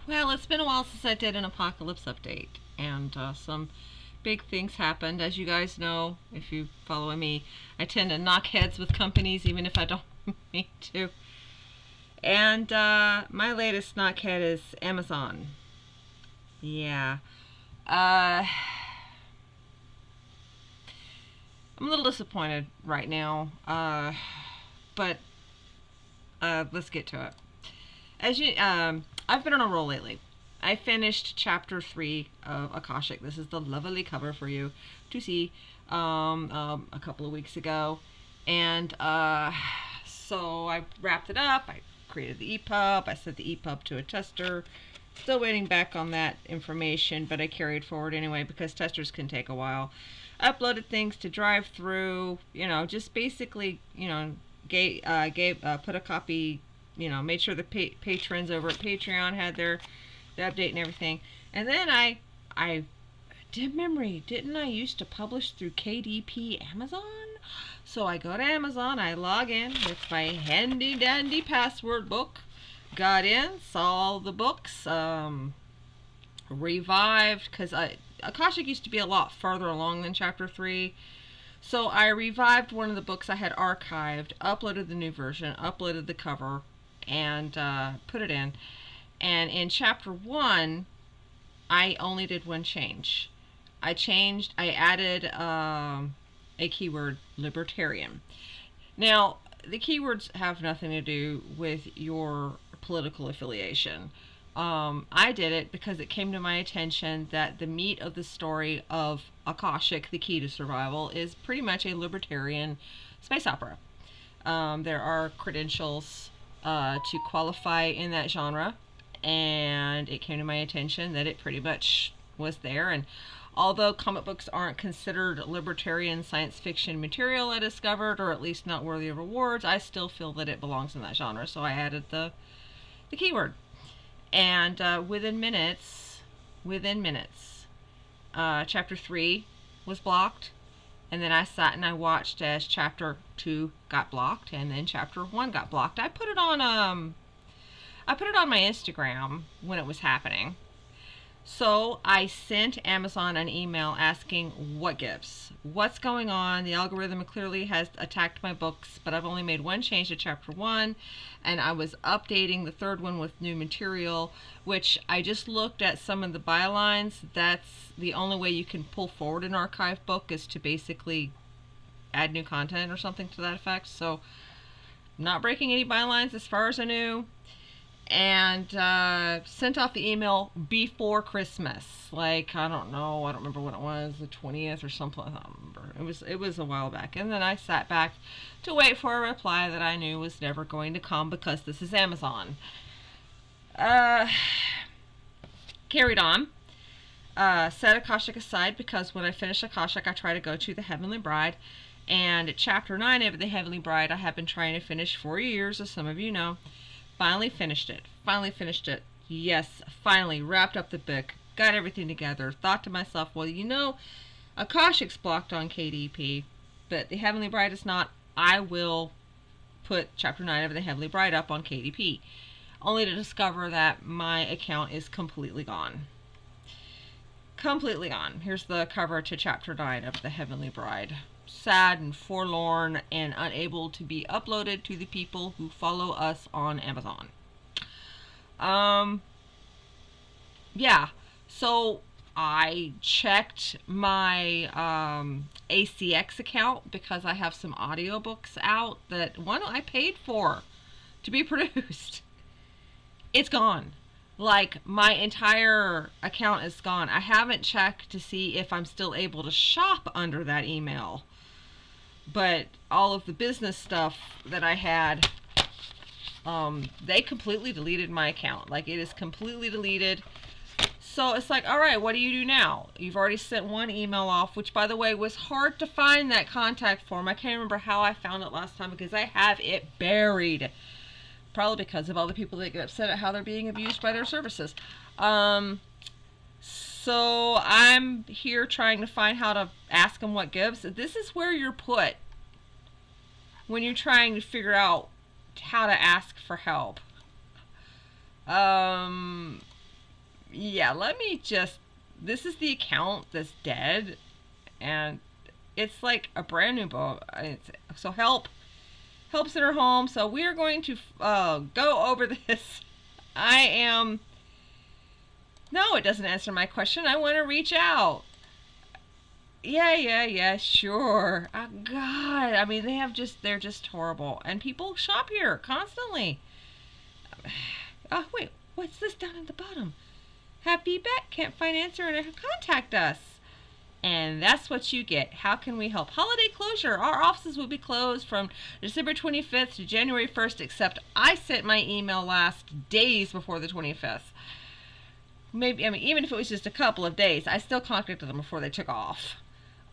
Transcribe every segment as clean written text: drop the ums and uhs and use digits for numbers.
Well, it's been a while since I did an apocalypse update, and some big things happened. As you guys know, if you follow me, I tend to knock heads with companies even if I don't mean to. And my latest knockhead is Amazon. Yeah. I'm a little disappointed right now, but let's get to it. I've been on a roll lately. I finished chapter 3 of Akashic. This is the lovely cover for you to see a couple of weeks ago. And so I wrapped it up. I created the EPUB. I sent the EPUB to a tester. Still waiting back on that information, but I carried forward anyway because testers can take a while. Uploaded things to drive through, just basically, put a copy, made sure the patrons over at Patreon had the update and everything. And then I did memory, didn't I used to publish through KDP Amazon? So I go to Amazon, I log in with my handy dandy password book, got in, saw all the books, revived, because Akashic used to be a lot further along than chapter 3. So I revived one of the books I had archived, uploaded the new version, uploaded the cover, and put it in. And in chapter 1, I only did one change. I added a keyword, libertarian. Now, the keywords have nothing to do with your political affiliation. I did it because it came to my attention that the meat of the story of Akashic, the Key to Survival, is pretty much a libertarian space opera. There are credentials to qualify in that genre, and it came to my attention that it pretty much was there. And although comic books aren't considered libertarian science fiction material, I discovered, or at least not worthy of awards, I still feel that it belongs in that genre, so I added the keyword. And within minutes, chapter 3 was blocked, and then I sat and I watched as chapter 2 got blocked, and then chapter 1 got blocked. I put it on my Instagram when it was happening. So I sent Amazon an email asking what gives, what's going on. The algorithm clearly has attacked my books, but I've only made one change to chapter 1, and I was updating the third one with new material, which I just looked at some of the bylines. That's the only way you can pull forward an archive book, is to basically add new content or something to that effect. So I'm not breaking any bylines as far as I knew. And sent off the email before Christmas. Like, I don't remember when it was, the 20th or something. I don't remember. It was a while back. And then I sat back to wait for a reply that I knew was never going to come because this is Amazon. Carried on. Set Akashic aside because when I finish Akashic, I try to go to the Heavenly Bride. And chapter 9 of the Heavenly Bride, I have been trying to finish for years, as some of you know. Finally finished it. Yes, finally wrapped up the book, got everything together, thought to myself, well, Akashic's blocked on KDP, but the Heavenly Bride is not. I will put chapter 9 of the Heavenly Bride up on KDP, only to discover that my account is completely gone. Completely gone. Here's the cover to chapter 9 of the Heavenly Bride. Sad and forlorn and unable to be uploaded to the people who follow us on Amazon. Yeah, so I checked my ACX account because I have some audiobooks out that one I paid for to be produced. It's gone. Like, my entire account is gone. I haven't checked to see if I'm still able to shop under that email. But all of the business stuff that I had, they completely deleted my account. Like, it is completely deleted. So it's like, all right, what do you do now? You've already sent one email off, which, by the way, was hard to find that contact form. I can't remember how I found it last time because I have it buried. Probably because of all the people that get upset at how they're being abused by their services. So I'm here trying to find how to ask them what gives. This is where you're put when you're trying to figure out how to ask for help. Yeah, let me just. This is the account that's dead, and it's like a brand new book. So help's in her home. So we are going to go over this. I am. No, it doesn't answer my question. I want to reach out. Yeah, sure. Oh, God, I mean, they're just horrible. And people shop here constantly. Oh, wait, what's this down at the bottom? Have feedback, can't find answer, and contact us. And that's what you get. How can we help? Holiday closure. Our offices will be closed from December 25th to January 1st, except I sent my email last days before the 25th. Maybe, I mean, even if it was just a couple of days, I still contacted them before they took off.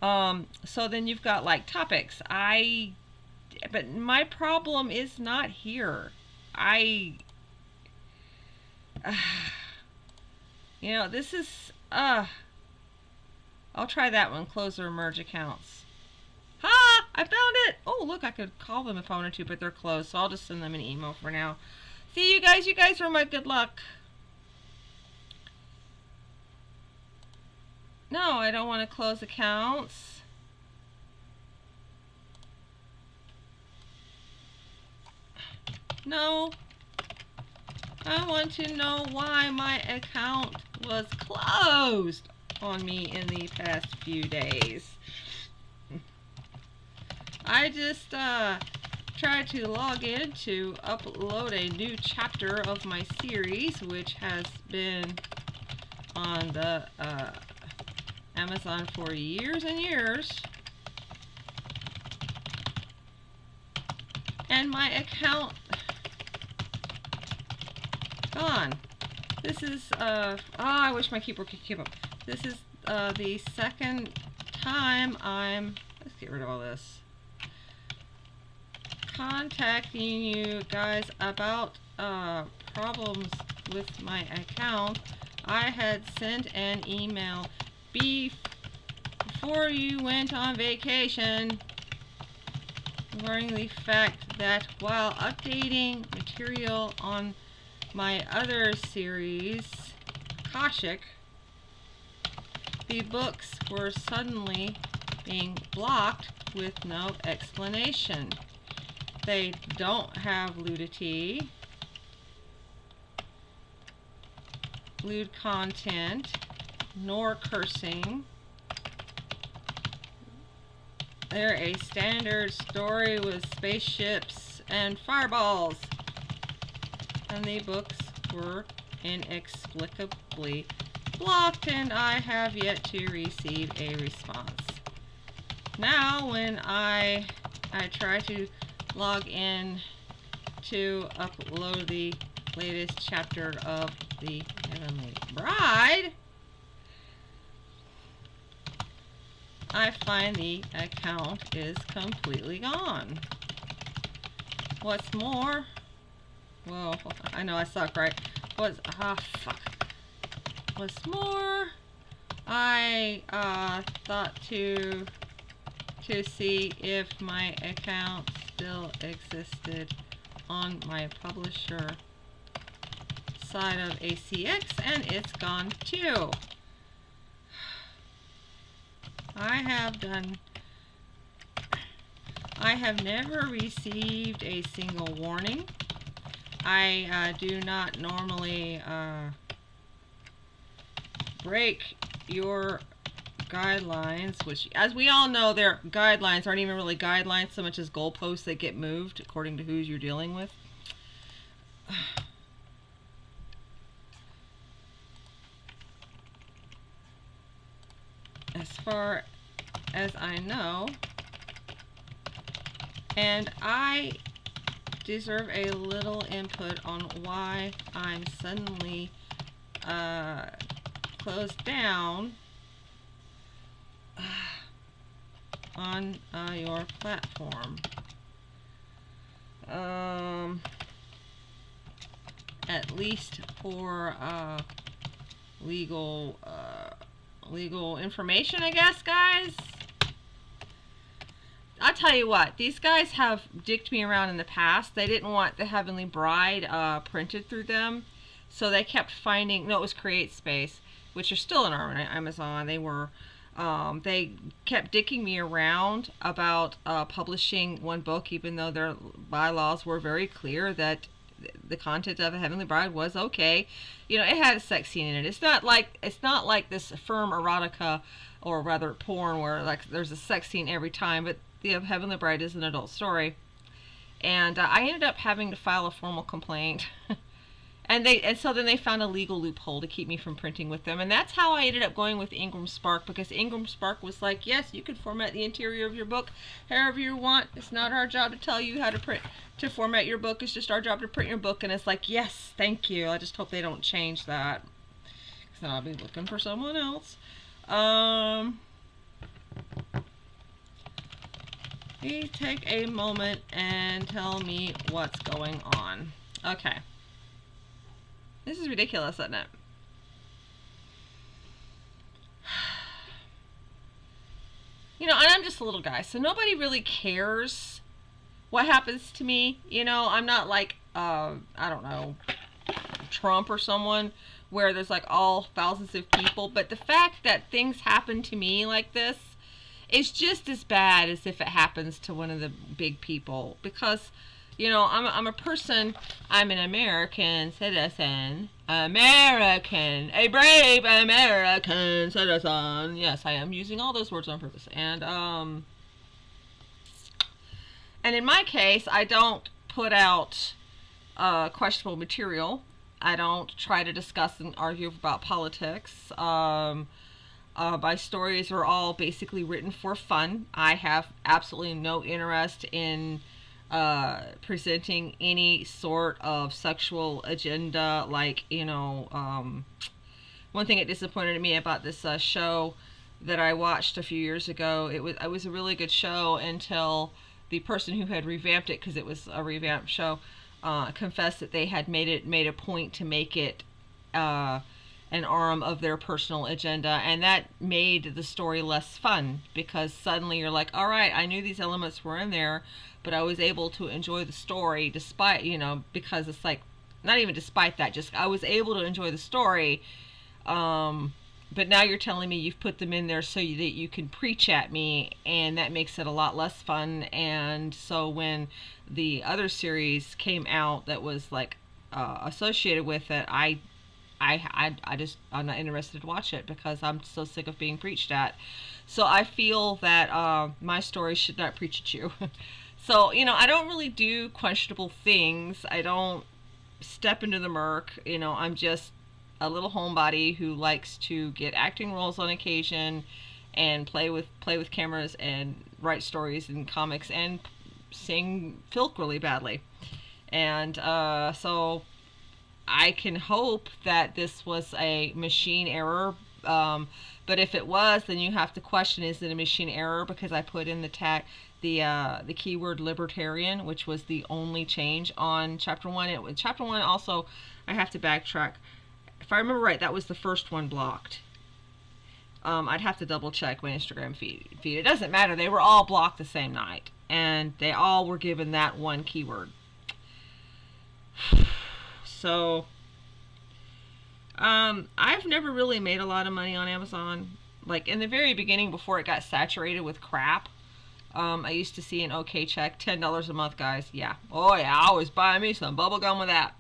So then you've got like topics. But my problem is not here. This is, I'll try that one. Close or merge accounts. Ha! I found it! Oh, look, I could call them if I wanted to, but they're closed, so I'll just send them an email for now. See you guys. You guys are my good luck. No, I don't want to close accounts. No. I want to know why my account was closed on me in the past few days. I just tried to log in to upload a new chapter of my series, which has been on the Amazon for years and years, and my account gone. This is I wish my keyboard could keep up. This is the second time let's get rid of all this, contacting you guys about problems with my account. I had sent an email before you went on vacation regarding the fact that while updating material on my other series, Akashic, the books were suddenly being blocked with no explanation. They don't have nudity, lewd content, nor cursing. They're a standard story with spaceships and fireballs. And the books were inexplicably blocked, and I have yet to receive a response. Now when I try to log in to upload the latest chapter of The Heavenly Bride, I find the account is completely gone. What's more, well, I know I suck, right? Fuck. What's more, I thought to see if my account still existed on my publisher side of ACX, and it's gone too. I have never received a single warning. I do not normally break your guidelines, which, as we all know, their guidelines aren't even really guidelines so much as goalposts that get moved according to who you're dealing with. As far as I know, and I deserve a little input on why I'm suddenly closed down on your platform. At least for legal information, I guess, guys. I'll tell you what, these guys have dicked me around in the past. They didn't want the Heavenly Bride printed through them, So they kept finding, no, it was Create Space, which are still on Amazon. They kept dicking me around about publishing one book, even though their bylaws were very clear that the content of A Heavenly Bride was okay. You know, it had a sex scene in it. It's not like this firm erotica, or rather porn, where like there's a sex scene every time. But the Heavenly Bride is an adult story, and I ended up having to file a formal complaint. And so then they found a legal loophole to keep me from printing with them. And that's how I ended up going with Ingram Spark, because Ingram Spark was like, yes, you can format the interior of your book however you want. It's not our job to tell you how to format your book. It's just our job to print your book. And it's like, yes, thank you. I just hope they don't change that, because then I'll be looking for someone else. Please take a moment and tell me what's going on. Okay. This is ridiculous, isn't it? You know, and I'm just a little guy, so nobody really cares what happens to me. You know, I'm not like, I don't know, Trump or someone, where there's like all thousands of people. But the fact that things happen to me like this is just as bad as if it happens to one of the big people. Because, you know, I'm a person, I'm an American citizen. A brave American citizen. Yes, I am using all those words on purpose. And in my case, I don't put out questionable material. I don't try to discuss and argue about politics. My stories are all basically written for fun. I have absolutely no interest in presenting any sort of sexual agenda. Like, you know, one thing that disappointed me about this show that I watched a few years ago, it was a really good show until the person who had revamped it, because it was a revamped show, confessed that they had made a point to make it an arm of their personal agenda, and that made the story less fun, because suddenly you're like, all right, I knew these elements were in there, but I was able to enjoy the story despite, you know, because it's like, not even despite that, just I was able to enjoy the story. But now you're telling me you've put them in there so that you can preach at me, and that makes it a lot less fun. And so when the other series came out that was like associated with it, I'm not interested to watch it, because I'm so sick of being preached at. So I feel that my story should not preach at you. So, you know, I don't really do questionable things. I don't step into the murk. You know, I'm just a little homebody who likes to get acting roles on occasion and play with cameras and write stories and comics and sing filk really badly. And so I can hope that this was a machine error. But if it was, then you have to question, is it a machine error? Because I put in the tag, the keyword libertarian, which was the only change on chapter 1. Chapter 1 also, I have to backtrack. If I remember right, that was the first one blocked. I'd have to double check my Instagram feed. It doesn't matter. They were all blocked the same night, and they all were given that one keyword. So, I've never really made a lot of money on Amazon. Like in the very beginning, before it got saturated with crap, I used to see an okay check, $10 a month, guys. Yeah. Oh yeah, I was buying me some bubble gum with that.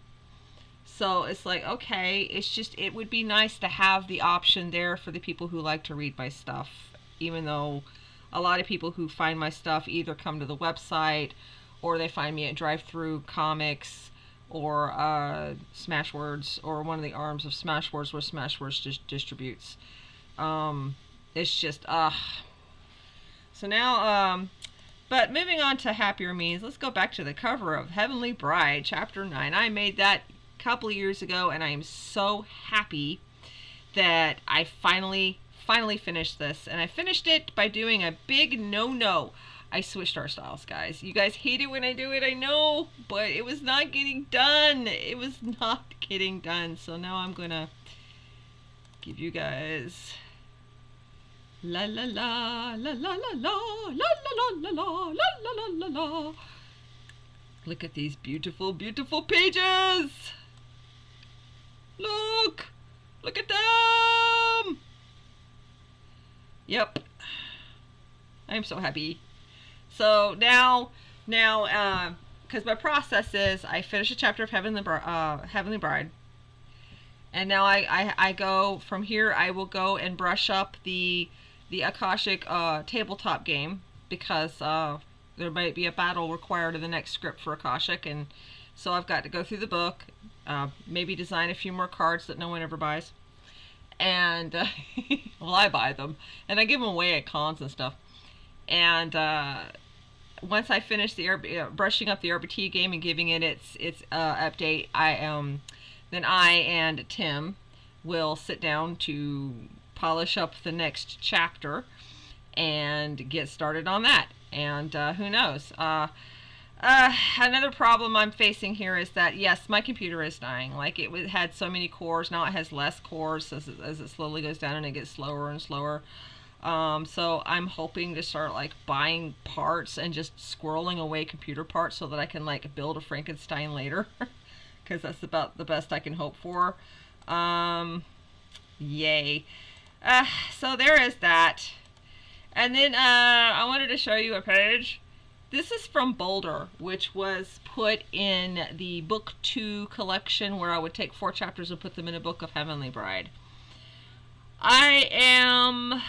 So it's like, okay, it's just, it would be nice to have the option there for the people who like to read my stuff, even though a lot of people who find my stuff either come to the website, or they find me at Drive-Thru Comics, or Smashwords, or one of the arms of Smashwords where Smashwords distributes. It's just, So now, but moving on to happier means, let's go back to the cover of Heavenly Bride, Chapter 9. I made that a couple of years ago, and I am so happy that I finally finished this. And I finished it by doing a big no-no. I switched art styles, guys. You guys hate it when I do it, I know, but it was not getting done. It was not getting done. So now I'm gonna give you guys la la la la la la la la la la la la la la. Look at these beautiful, beautiful pages. Look! Look at them! Yep. I'm so happy. So now, because my process is I finish a chapter of Heavenly Bride, and now I go from here. I will go and brush up the Akashic tabletop game, because there might be a battle required in the next script for Akashic, and so I've got to go through the book, maybe design a few more cards that no one ever buys, and well, I buy them and I give them away at cons and stuff. And once I finish the brushing up the RBT game and giving it its update, then I and Tim will sit down to polish up the next chapter and get started on that. And who knows? Another problem I'm facing here is that, yes, my computer is dying. Like, it had so many cores, now it has less cores as it slowly goes down, and it gets slower and slower. So I'm hoping to start like buying parts and just squirreling away computer parts so that I can like build a Frankenstein later, because that's about the best I can hope for. Yay. So there is that. And then I wanted to show you a page. This is from Boulder, which was put in the book 2 collection, where I would take 4 chapters and put them in a book of Heavenly Bride. I am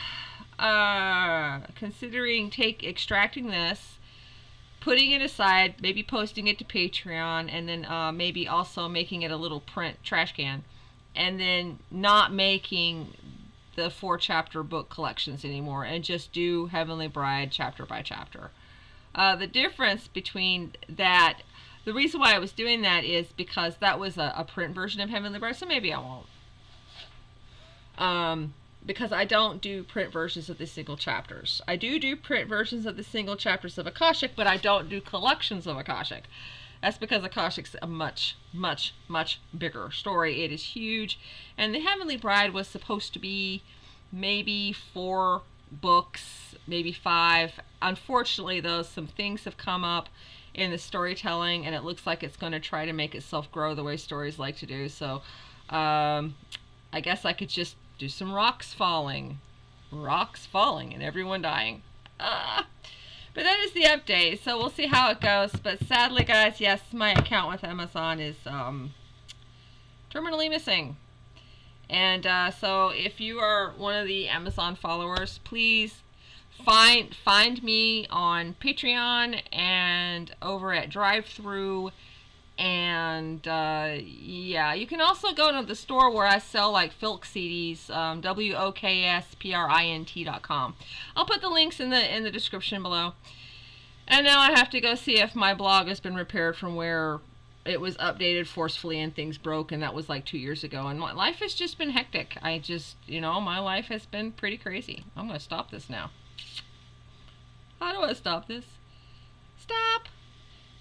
considering extracting this, putting it aside, maybe posting it to Patreon, and then maybe also making it a little print trash can, and then not making the 4 chapter book collections anymore, and just do Heavenly Bride chapter by chapter. The difference between that, the reason why I was doing that is because that was a print version of Heavenly Bride, so maybe I won't. Because I don't do print versions of the single chapters. I do print versions of the single chapters of Akashic, but I don't do collections of Akashic. That's because Akashic's a much, much, much bigger story. It is huge. And the Heavenly Bride was supposed to be maybe 4 books, maybe 5. Unfortunately, though, some things have come up in the storytelling, and it looks like it's going to try to make itself grow the way stories like to do. So I guess I could just do some rocks falling, and everyone dying. But that is the update, so we'll see how it goes. But sadly, guys, yes, my account with Amazon is terminally missing. And so if you are one of the Amazon followers, please find me on Patreon and over at DriveThru. And yeah, you can also go to the store where I sell like Filk CDs, WOKSPRINT.com. I'll put the links in the description below. And now I have to go see if my blog has been repaired from where it was updated forcefully and things broke, and that was like 2 years ago. And my life has just been hectic. My life has been pretty crazy. I'm going to stop this now. How do I stop this? Stop!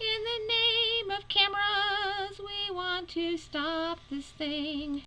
In the name of cameras, we want to stop this thing.